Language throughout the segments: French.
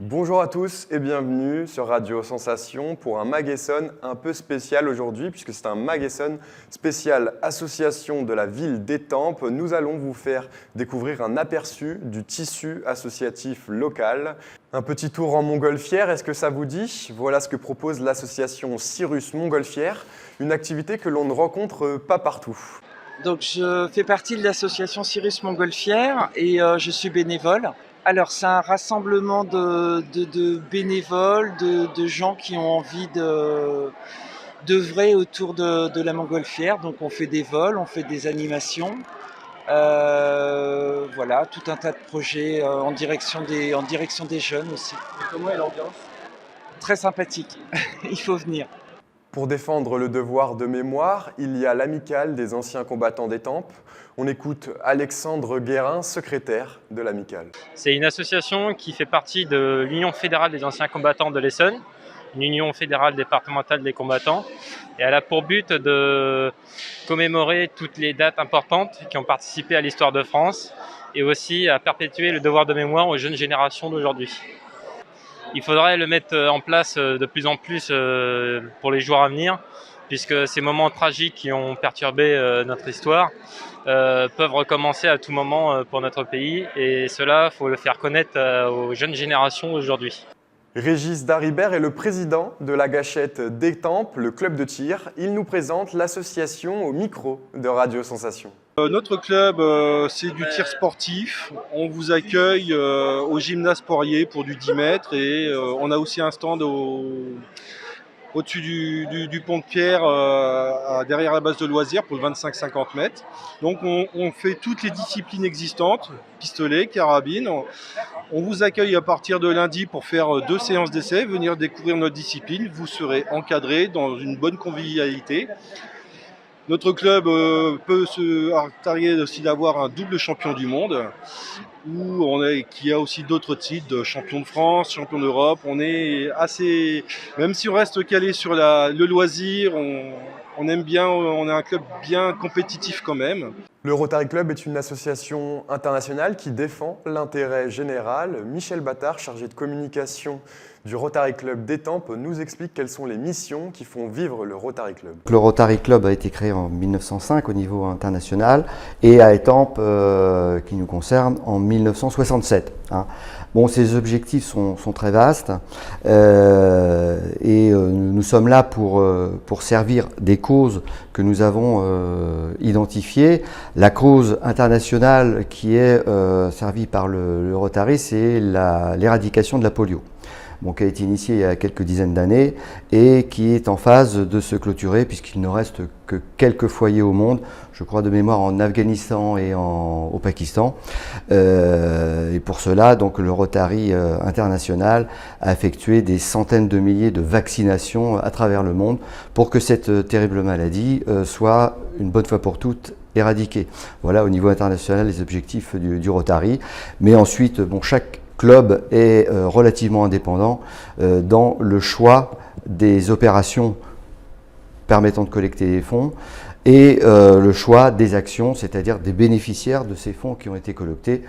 Bonjour à tous et bienvenue sur Radio Sensation pour un Magesson un peu spécial aujourd'hui puisque c'est un Magesson spécial association de la ville d'Étampes. Nous allons vous faire découvrir un aperçu du tissu associatif local. Un petit tour en montgolfière, est-ce que ça vous dit? Voilà ce que propose l'association Cyrus Montgolfière, une activité que l'on ne rencontre pas partout. Donc je fais partie de l'association Cyrus Montgolfière et je suis bénévole. Alors c'est un rassemblement de bénévoles, de gens qui ont envie d'œuvrer autour de la montgolfière. Donc on fait des vols, on fait des animations, voilà, tout un tas de projets en direction des jeunes aussi. Et comment est l'ambiance? Très sympathique, il faut venir. Pour défendre le devoir de mémoire, il y a l'amicale des anciens combattants d'Étampes. On écoute Alexandre Guérin, secrétaire de l'amicale. C'est une association qui fait partie de l'Union fédérale des anciens combattants de l'Essonne, une union fédérale départementale des combattants. Et elle a pour but de commémorer toutes les dates importantes qui ont participé à l'histoire de France et aussi à perpétuer le devoir de mémoire aux jeunes générations d'aujourd'hui. Il faudrait le mettre en place de plus en plus pour les jours à venir, puisque ces moments tragiques qui ont perturbé notre histoire peuvent recommencer à tout moment pour notre pays. Et cela, il faut le faire connaître aux jeunes générations aujourd'hui. Régis Daribert est le président de la Gâchette d'Étampes, le club de tir. Il nous présente l'association au micro de Radio Sensation. Notre club, c'est du tir sportif. On vous accueille au gymnase Poirier pour du 10 mètres et on a aussi un stand au-dessus du pont de Pierre, derrière la base de loisirs pour le 25-50 mètres. Donc on fait toutes les disciplines existantes, pistolet, carabine. On vous accueille à partir de lundi pour faire 2 séances d'essai, venir découvrir notre discipline. Vous serez encadré dans une bonne convivialité. Notre club peut se targuer aussi d'avoir un double champion du monde, qui a aussi d'autres titres de champion de France, champion d'Europe. On est assez, même si on reste calé sur le loisir, on aime bien, on est un club bien compétitif quand même. Le Rotary Club est une association internationale qui défend l'intérêt général. Michel Battard, chargé de communication du Rotary Club d'Étampes, nous explique quelles sont les missions qui font vivre le Rotary Club. Le Rotary Club a été créé en 1905 au niveau international et à Étampes, qui nous concerne, en 1967. Bon, ces objectifs sont très vastes et nous sommes là pour servir des causes que nous avons identifiées. La cause internationale qui est servie par le Rotary, c'est l'éradication de la polio. Bon, qui a été initié il y a quelques dizaines d'années et qui est en phase de se clôturer puisqu'il ne reste que quelques foyers au monde, je crois de mémoire en Afghanistan et au Pakistan. Et pour cela, donc, le Rotary international a effectué des centaines de milliers de vaccinations à travers le monde pour que cette terrible maladie soit une bonne fois pour toutes éradiquée. Voilà au niveau international les objectifs du Rotary. Mais ensuite, bon, chaque club est relativement indépendant dans le choix des opérations permettant de collecter des fonds et le choix des actions, c'est-à-dire des bénéficiaires de ces fonds qui ont été collectés.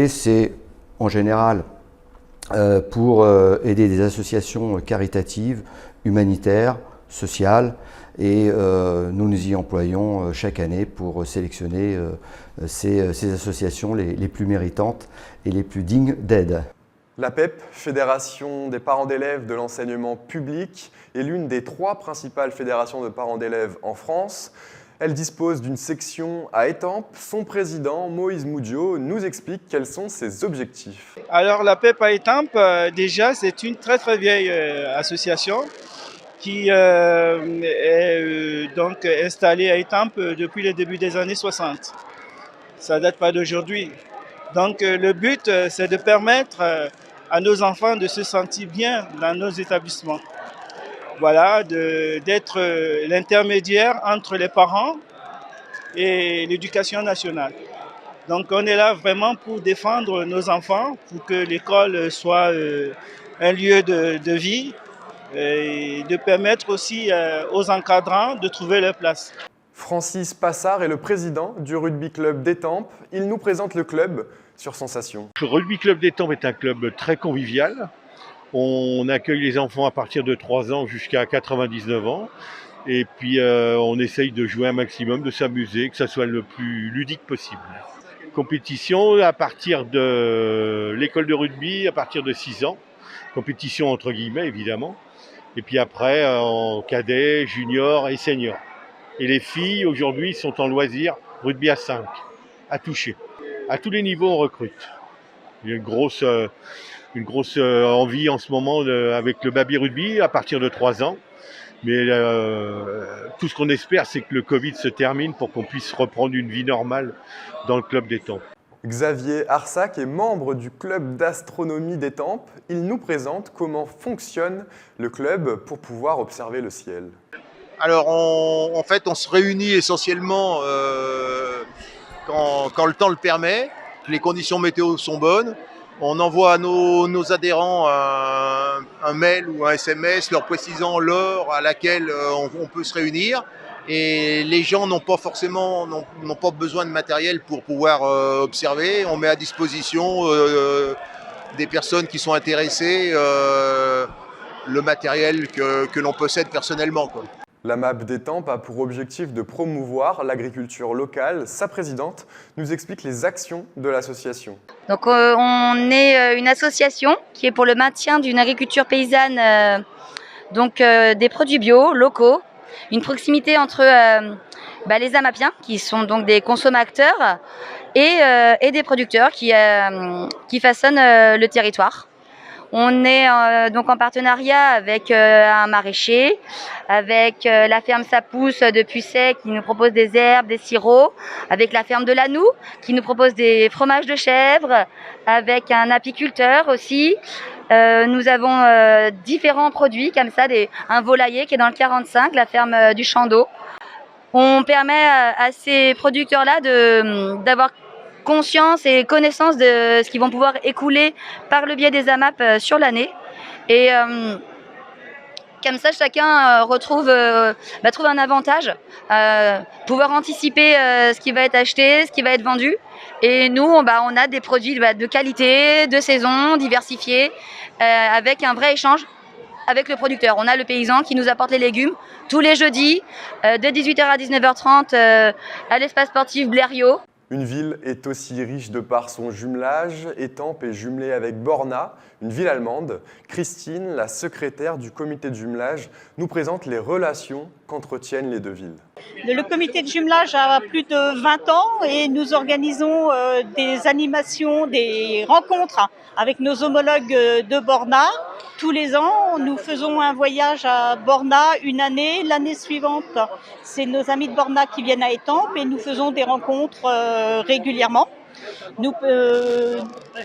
C'est en général pour aider des associations caritatives, humanitaires, sociales, et nous y employons chaque année pour sélectionner ces associations les plus méritantes et les plus dignes d'aide. La PEP, Fédération des parents d'élèves de l'enseignement public, est l'une des 3 principales fédérations de parents d'élèves en France. Elle dispose d'une section à Étampes. Son président, Moïse Moudio, nous explique quels sont ses objectifs. Alors la PEP à Étampes, déjà, c'est une très très vieille association qui est donc installée à Étampes depuis le début des années 60. Ça ne date pas d'aujourd'hui. Donc le but, c'est de permettre à nos enfants de se sentir bien dans nos établissements. Voilà, d'être l'intermédiaire entre les parents et l'éducation nationale. Donc on est là vraiment pour défendre nos enfants, pour que l'école soit un lieu de vie et de permettre aussi aux encadrants de trouver leur place. Francis Passard est le président du Rugby Club d'Étampes. Il nous présente le club sur Sensation. Le Rugby Club d'Étampes est un club très convivial. On accueille les enfants à partir de 3 ans jusqu'à 99 ans. Et puis on essaye de jouer un maximum, de s'amuser, que ça soit le plus ludique possible. Compétition à partir de l'école de rugby, à partir de 6 ans. Compétition entre guillemets évidemment. Et puis après en cadet, junior et senior. Et les filles aujourd'hui sont en loisir rugby à 5, à toucher. À tous les niveaux on recrute. Il y a une grosse envie en ce moment avec le baby rugby à partir de 3 ans. Mais tout ce qu'on espère, c'est que le Covid se termine pour qu'on puisse reprendre une vie normale dans le club d'Étampes. Xavier Arsac est membre du club d'astronomie d'Étampes. Il nous présente comment fonctionne le club pour pouvoir observer le ciel. Alors en fait, on se réunit essentiellement quand le temps le permet, que les conditions météo sont bonnes. On envoie à nos adhérents un mail ou un SMS leur précisant l'heure à laquelle on peut se réunir. Et les gens n'ont pas besoin de matériel pour pouvoir observer. On met à disposition des personnes qui sont intéressées le matériel que l'on possède personnellement, quoi. La MAP d'Étampes a pour objectif de promouvoir l'agriculture locale. Sa présidente nous explique les actions de l'association. Donc on est une association qui est pour le maintien d'une agriculture paysanne, des produits bio, locaux, une proximité entre les Amapiens, qui sont donc des consommateurs, et des producteurs qui façonnent le territoire. On est donc en partenariat avec un maraîcher, avec la ferme Sapousse de Pucet qui nous propose des herbes, des sirops, avec la ferme de Lanou qui nous propose des fromages de chèvre, avec un apiculteur aussi. Nous avons différents produits comme ça, un volailler qui est dans le 45, la ferme du Champ d'Eau. On permet à ces producteurs-là d'avoir conscience et connaissance de ce qu'ils vont pouvoir écouler par le biais des AMAP sur l'année. Et comme ça, chacun trouve un avantage, pouvoir anticiper ce qui va être acheté, ce qui va être vendu. Et nous, on a des produits de qualité, de saison, diversifiés, avec un vrai échange avec le producteur. On a le paysan qui nous apporte les légumes tous les jeudis, de 18h à 19h30, à l'espace sportif Blériot. Une ville est aussi riche de par son jumelage. Étampes est jumelée avec Borna, une ville allemande. Christine, la secrétaire du comité de jumelage, nous présente les relations qu'entretiennent les deux villes. Le comité de jumelage a plus de 20 ans et nous organisons des animations, des rencontres avec nos homologues de Borna. Tous les ans, nous faisons un voyage à Borna une année. L'année suivante, c'est nos amis de Borna qui viennent à Étampes et nous faisons des rencontres régulièrement.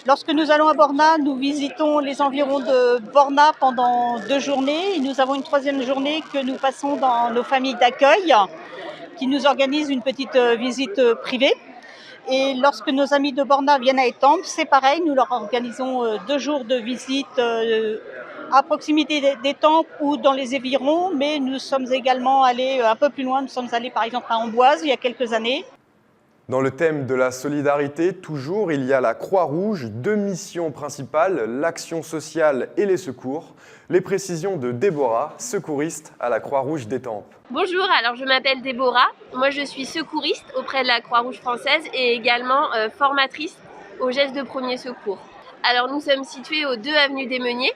Lorsque nous allons à Borna, nous visitons les environs de Borna pendant 2 journées. Et nous avons une 3e journée que nous passons dans nos familles d'accueil qui nous organisent une petite visite privée. Et lorsque nos amis de Borna viennent à Étampes, c'est pareil, nous leur organisons 2 jours de visite à proximité d'Étampes ou dans les environs, mais nous sommes également allés un peu plus loin, nous sommes allés par exemple à Amboise il y a quelques années. Dans le thème de la solidarité, toujours, il y a la Croix-Rouge, 2 missions principales, l'action sociale et les secours. Les précisions de Déborah, secouriste à la Croix-Rouge d'Étampes. Bonjour, alors je m'appelle Déborah. Moi je suis secouriste auprès de la Croix-Rouge française et également formatrice aux gestes de premier secours. Alors nous sommes situés aux 2 avenue des Meuniers.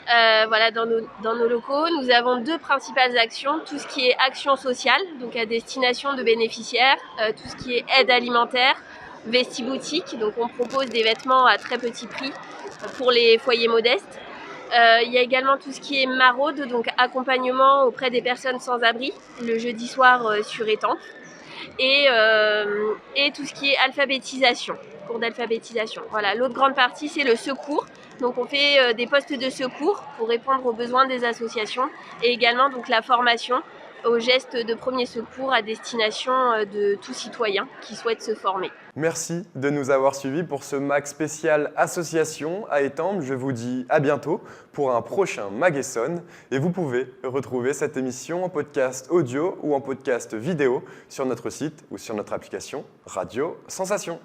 Dans nos locaux, nous avons 2 principales actions, tout ce qui est action sociale, donc à destination de bénéficiaires, tout ce qui est aide alimentaire, vestiboutique, donc on propose des vêtements à très petit prix pour les foyers modestes. Il y a également tout ce qui est maraude, donc accompagnement auprès des personnes sans abri, le jeudi soir sur Étampes, et tout ce qui est alphabétisation, cours d'alphabétisation. Voilà, l'autre grande partie c'est le secours. Donc on fait des postes de secours pour répondre aux besoins des associations et également donc la formation aux gestes de premier secours à destination de tout citoyen qui souhaite se former. Merci de nous avoir suivis pour ce MAG spécial association à Étampes. Je vous dis à bientôt pour un prochain Mag-Essonne. Et vous pouvez retrouver cette émission en podcast audio ou en podcast vidéo sur notre site ou sur notre application Radio Sensation.